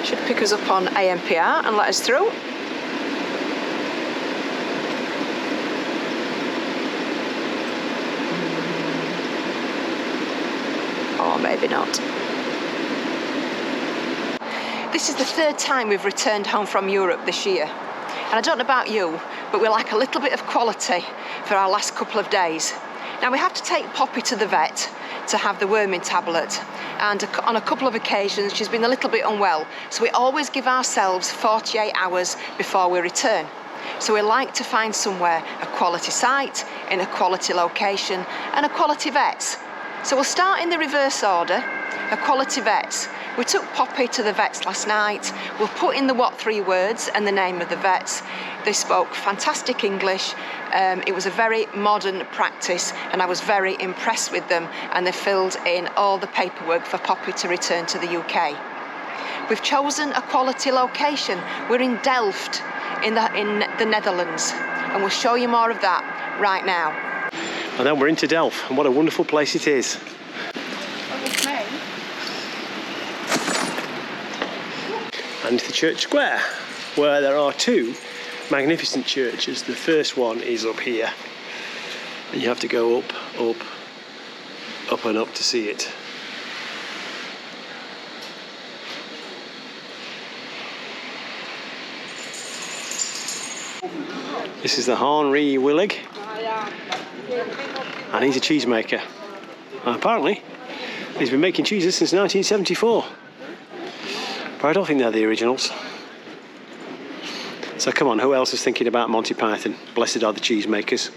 Should pick us up on ANPR and let us through. Or maybe not. This is the third time we've returned home from Europe this year. And I don't know about you, but we like a little bit of quality for our last couple of days. Now we have to take Poppy to the vet to have the worming tablet. And on a couple of occasions she's been a little bit unwell. So we always give ourselves 48 hours before we return. So we like to find somewhere, a quality site, in a quality location, and a quality vets. So we'll start in the reverse order, a quality vets. We took Poppy to the vets last night. We'll put in the what 3 words and the name of the vets. They spoke fantastic English. It was a very modern practice and I was very impressed with them, and they filled in all the paperwork for Poppy to return to the UK. We've chosen a quality location. We're in Delft in the Netherlands, and we'll show you more of that right now. And then we're into Delft, and what a wonderful place it is. And the church square, where there are 2 magnificent churches. The first one is up here, and you have to go up, up, up and up to see it. This is the Henry Willig, and he's a cheesemaker. And apparently he's been making cheeses since 1974. But I don't think they're the originals. So come on, who else is thinking about Monty Python? Blessed are the cheesemakers.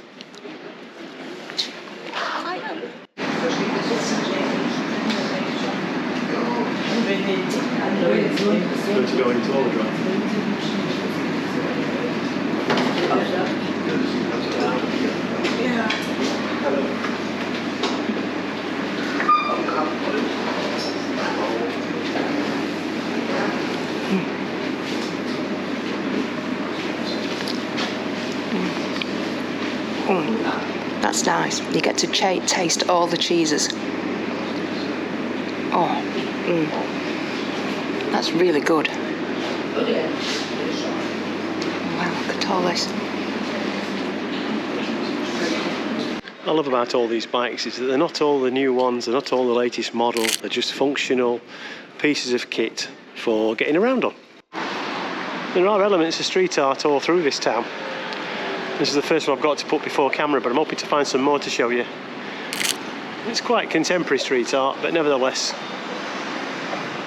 That's nice. You get to taste all the cheeses. Oh, that's really good. Wow, look at all this. What I love about all these bikes is that they're not all the new ones, they're not all the latest model, they're just functional pieces of kit for getting around on. There are elements of street art all through this town. This is the first one I've got to put before camera, but I'm hoping to find some more to show you. It's quite contemporary street art, but nevertheless,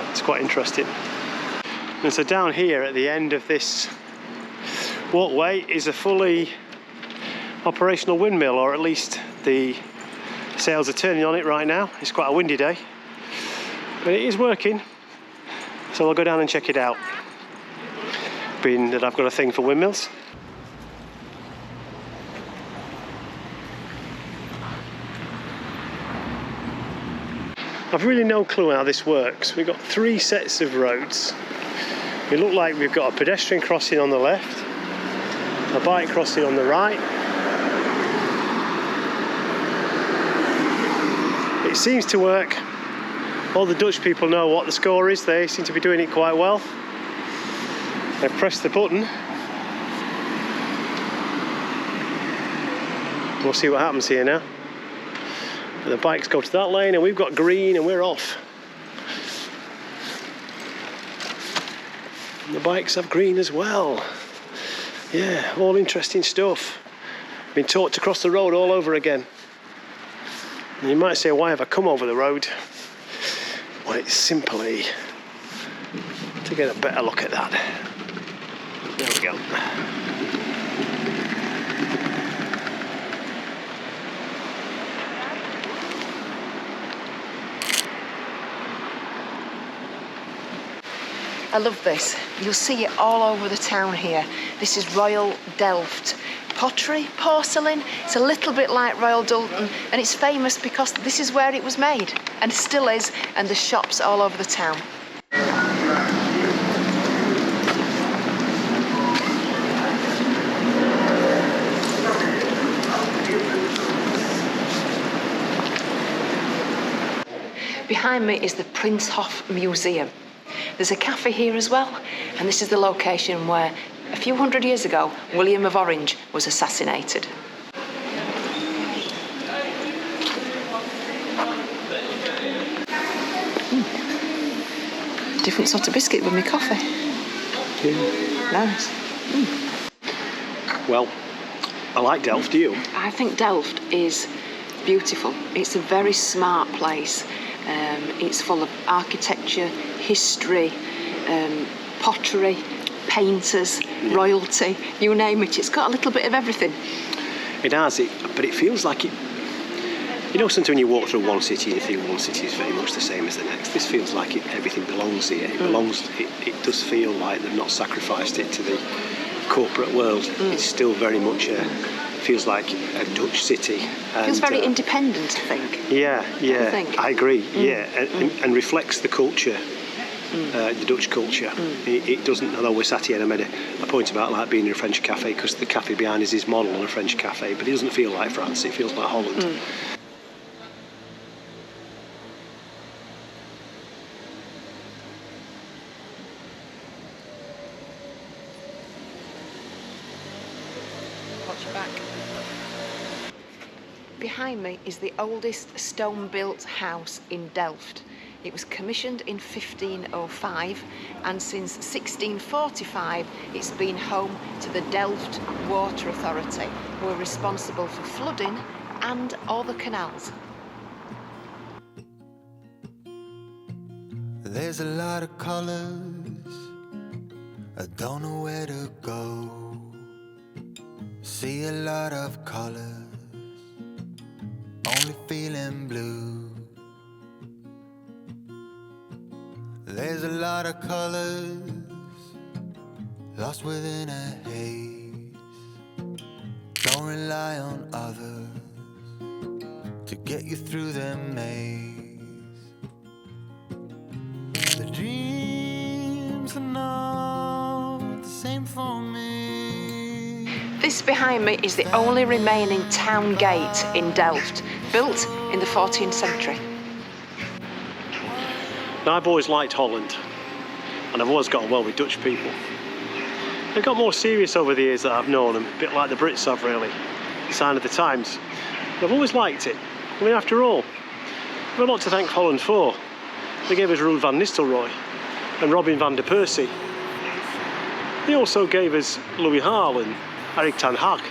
it's quite interesting. And so down here at the end of this walkway is a fully operational windmill, or at least the sails are turning on it right now. It's quite a windy day, but it is working, so I'll go down and check it out, being that I've got a thing for windmills. I've really no clue how this works. We've got 3 sets of roads. It looks like we've got a pedestrian crossing on the left, a bike crossing on the right. It seems to work. All the Dutch people know what the score is. They seem to be doing it quite well. I've pressed the button. We'll see what happens here now. The bikes go to that lane and we've got green and we're off. And the bikes have green as well. Yeah, all interesting stuff. Been taught to cross the road all over again. And you might say, why have I come over the road? Well, it's simply to get a better look at that. There we go. I love this. You'll see it all over the town here. This is Royal Delft. Pottery, porcelain, it's a little bit like Royal Doulton, and it's famous because this is where it was made, and still is, and there's shops all over the town. Behind me is the Prinsenhof Museum. There's a cafe here as well, and this is the location where a few hundred years ago William of Orange was assassinated. Different sort of biscuit with my coffee. Yeah. Nice. Well, I like Delft, do you? I think Delft is beautiful. It's a very smart place. It's full of architecture, history, pottery, painters, royalty, you name it. It's got a little bit of everything. It has, but it feels like it. You know, sometimes when you walk through one city, you think one city is very much the same as the next. This feels like everything belongs here. It belongs. It does feel like they've not sacrificed it to the corporate world. It's still very much feels like a Dutch city. It feels very independent, I think. Yeah, I agree. Yeah, and reflects the culture. The Dutch culture. It doesn't, although we're sat here and I made a point about like being in a French cafe, because the cafe behind us is model on a French cafe, but it doesn't feel like France, it feels like Holland. Watch your back. Behind me is the oldest stone-built house in Delft. It was commissioned in 1505, and since 1645 it's been home to the Delft Water Authority, who are responsible for flooding and all the canals. There's a lot of colors, I don't know where to go. See a lot of colors, only feeling blue. There's a lot of colors, lost within a haze. Don't rely on others to get you through the maze. The dreams are not the same for me. This behind me is the only remaining town gate in Delft, built in the 14th century. Now, I've always liked Holland, and I've always got on well with Dutch people. They've got more serious over the years that I've known them, a bit like the Brits have really, sign of the times. But I've always liked it. I mean, after all, we've a lot to thank Holland for. They gave us Ruud van Nistelrooy and Robin van der Persie. They also gave us Louis Hall and Erik ten Hag.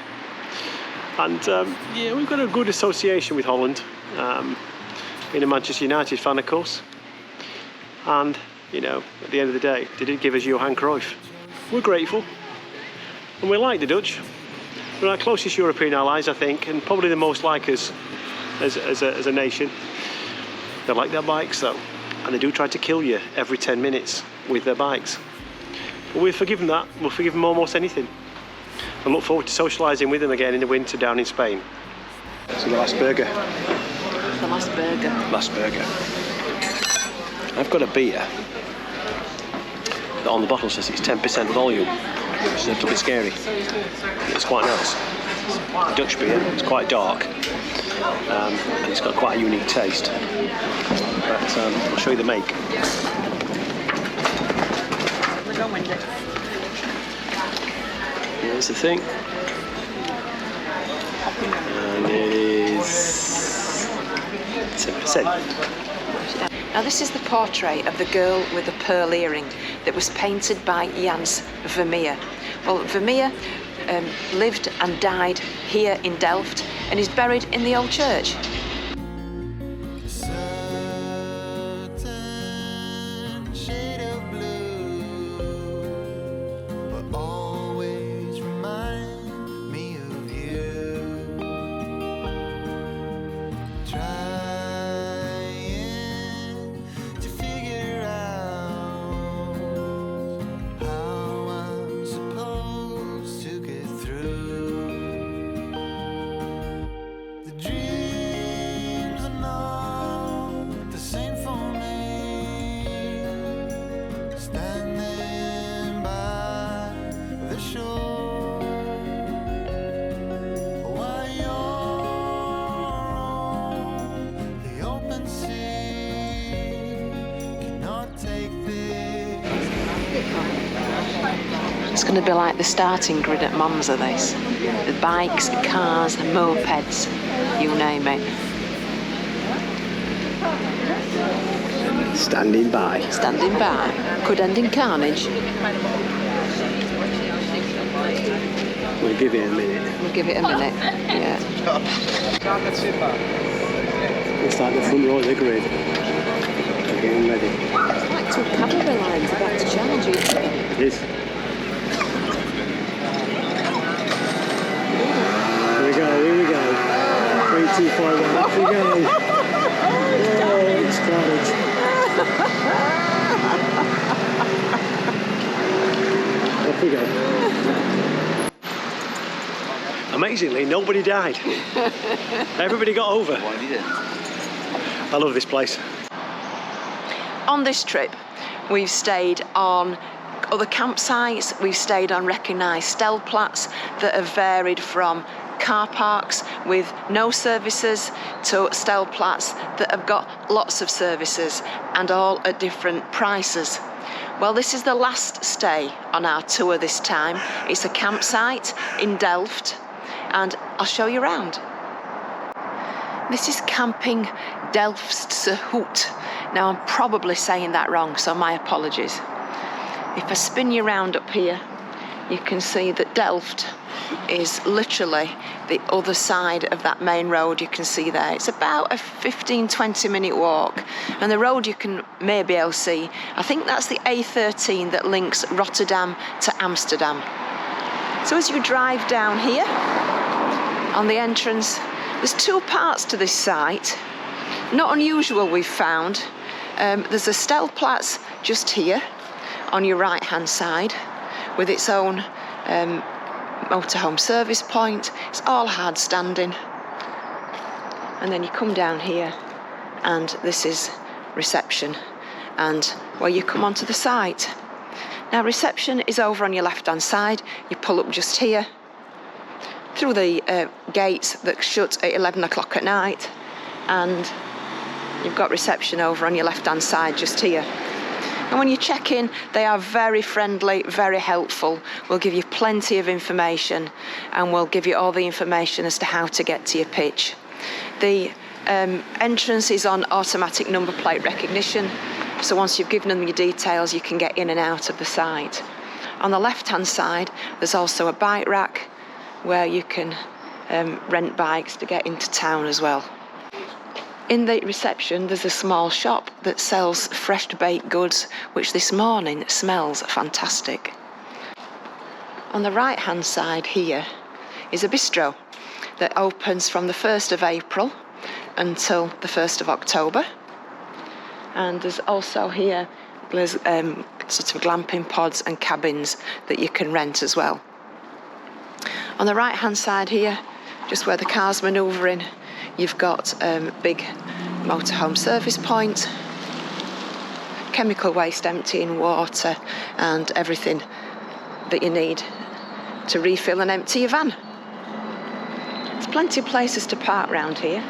And yeah, we've got a good association with Holland. Being a Manchester United fan, of course. And, you know, at the end of the day, they did give us Johan Cruyff. We're grateful. And we like the Dutch. They're our closest European allies, I think, and probably the most like us as a nation. They like their bikes, though. And they do try to kill you every 10 minutes with their bikes. But we'll forgive them that. We'll forgive them almost anything. I look forward to socialising with them again in the winter down in Spain. So the last burger. The last burger. Last burger. I've got a beer that on the bottle says it's 10% volume, which is a little bit scary. It's quite nice. It's a Dutch beer, it's quite dark, and it's got quite a unique taste. But I'll show you the make. Here's the thing. And it is 10%. Now this is the portrait of the girl with the pearl earring that was painted by Jans Vermeer. Well, Vermeer lived and died here in Delft and is buried in the old church. Dream It's going to be like the starting grid at Monza, this. The bikes, the cars, the mopeds, you name it. Standing by. Standing by. Could end in carnage. We'll give it a minute. We'll give it a minute, yeah. It's like the front row of the grid. They're getting ready. It's like two cavalry lines about to charge you. It is. Here we go, here we go. 3, 2, 5, 1, off we go. Oh, it's carnage. Off we go. Amazingly, nobody died. Everybody got over. I love this place. On this trip, we've stayed on other campsites, we've stayed on recognised stellplats that have varied from car parks with no services to stellplats that have got lots of services and all at different prices. Well, this is the last stay on our tour this time. It's a campsite in Delft, and I'll show you around. This is Camping Delft Hoult. Now, I'm probably saying that wrong, so my apologies. If I spin you around up here, you can see that Delft is literally the other side of that main road you can see there. It's about a 15-20 minute walk, and the road you can maybe able to see, I think that's the A13 that links Rotterdam to Amsterdam. So as you drive down here, on the entrance, there's two parts to this site. Not unusual, we've found. There's a stellplatz just here on your right hand side with its own motorhome service point. It's all hard standing. And then you come down here and this is reception, and where you come onto the site. Now, reception is over on your left hand side. You pull up just here through the gates that shut at 11 o'clock at night, and you've got reception over on your left hand side just here. And when you check in, they are very friendly, very helpful. We'll give you plenty of information, and we'll give you all the information as to how to get to your pitch. The entrance is on automatic number plate recognition, so once you've given them your details, you can get in and out of the site. On the left hand side, there's also a bike rack where you can rent bikes to get into town as well. In the reception, there's a small shop that sells fresh baked goods, which this morning smells fantastic. On the right hand side here is a bistro that opens from the 1st of April until the 1st of October. And there's also here, there's sort of glamping pods and cabins that you can rent as well. On the right hand side here, just where the car's manoeuvring, you've got big motorhome service point, chemical waste emptying, water and everything that you need to refill and empty your van. There's plenty of places to park round here.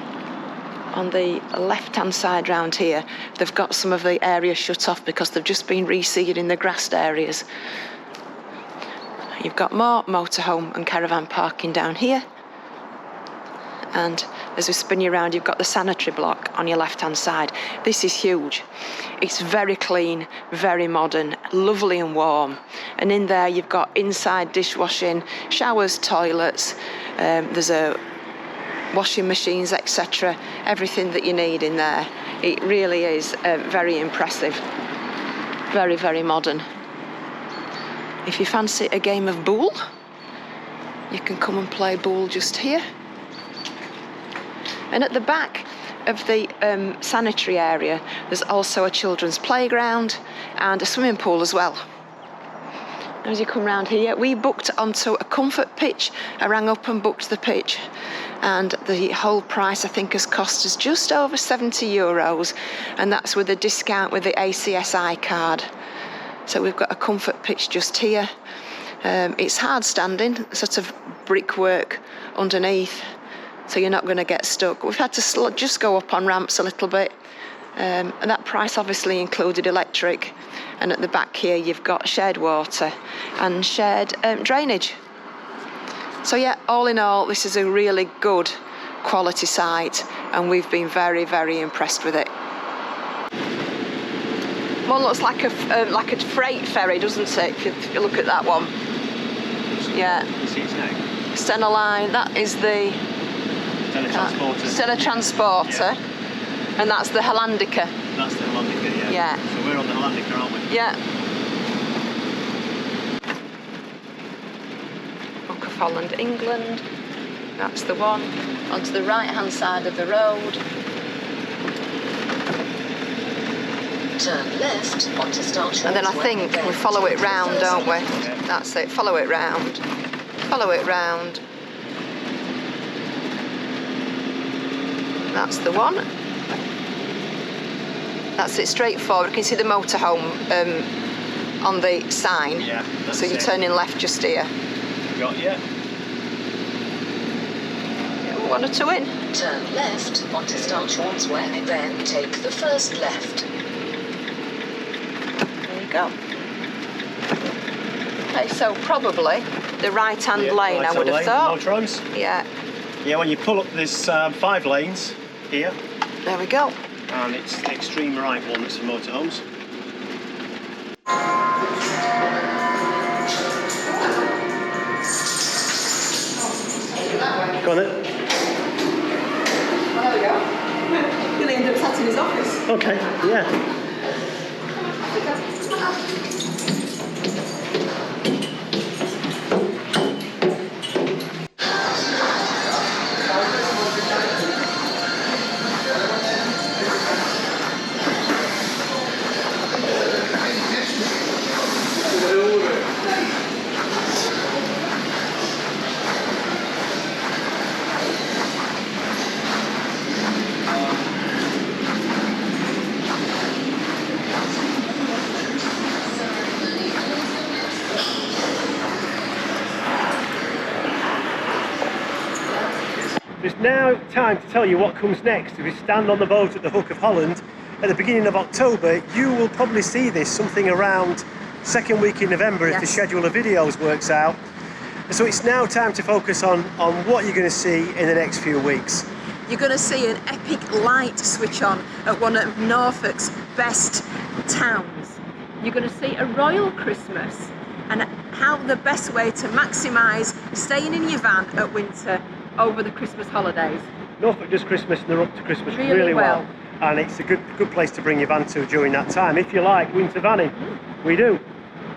On the left hand side round here, they've got some of the areas shut off because they've just been reseeded in the grassed areas. You've got more motorhome and caravan parking down here. And as we spin you around, you've got the sanitary block on your left hand side. This is huge. It's very clean, very modern, lovely and warm. And in there you've got inside dishwashing, showers, toilets, there's a washing machines, etc. Everything that you need in there. It really is very impressive. Very, very modern. If you fancy a game of pool, you can come and play pool just here. And at the back of the sanitary area, there's also a children's playground and a swimming pool as well. As you come round here, we booked onto a comfort pitch. I rang up and booked the pitch, and the whole price I think has cost us just over €70, and that's with a discount with the ACSI card. So we've got a comfort pitch just here. It's hard standing, sort of brickwork underneath, so you're not going to get stuck. We've had to just go up on ramps a little bit And that price obviously included electric, and at the back here you've got shared water and shared drainage. So yeah, all in all, this is a really good quality site, and we've been very, very impressed with it. One looks like a freight ferry, doesn't it? If you look at that one. Yeah. Stena Line, that is the Stena Transporter. Yeah. And that's the Hollandica. That's the Hollandica, yeah. Yeah. So we're on the Hollandica, aren't we? Yeah. Book of Holland, England. That's the one. Onto the right-hand side of the road. Turn left onto Star. And then I think we follow it round, don't we? Yeah. That's it. Follow it round. Follow it round. That's the one. That's it, straightforward. You can see the motorhome on the sign. Yeah, so you're turning left just here. Got you. Yeah, 1 or 2 in. Turn left onto Star Way, and then take the first left. There you go. Okay, so probably the right-hand lane, I would have thought. Motorhomes. Yeah. Yeah, when you pull up, there's 5 lanes here. There we go. And it's the extreme right one that's for motorhomes. Go on then. Well, there we go. Really end up sat in his office. Okay, yeah. It's now time to tell you what comes next. If you stand on the boat at the Hook of Holland at the beginning of October, you will probably see this something around second week in November if the schedule of videos works out. So it's now time to focus on what you're going to see in the next few weeks. You're going to see an epic light switch on at one of Norfolk's best towns. You're going to see a royal Christmas and how the best way to maximise staying in your van at winter over the Christmas holidays. Norfolk does Christmas and they're up to Christmas really well. And it's a good place to bring your van to during that time. If you like winter vanning, we do.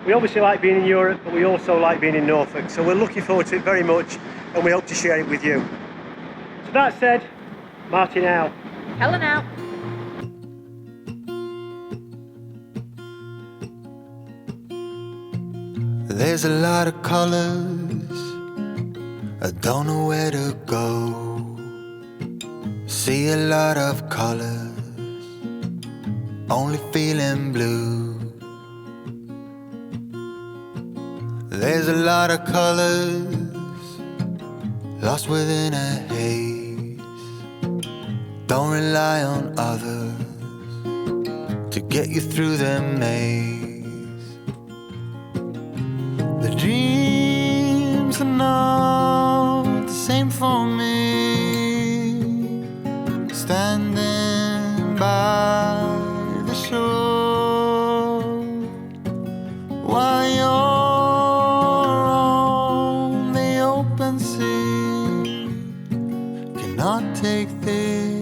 We obviously like being in Europe, but we also like being in Norfolk. So we're looking forward to it very much, and we hope to share it with you. So that said, Martin out. Helen out. There's a lot of colors, I don't know where to go. See a lot of colors, only feeling blue. There's a lot of colors, lost within a haze. Don't rely on others to get you through the maze. The dreams are not the same for me. Standing by the shore while you're on the open sea. Cannot take this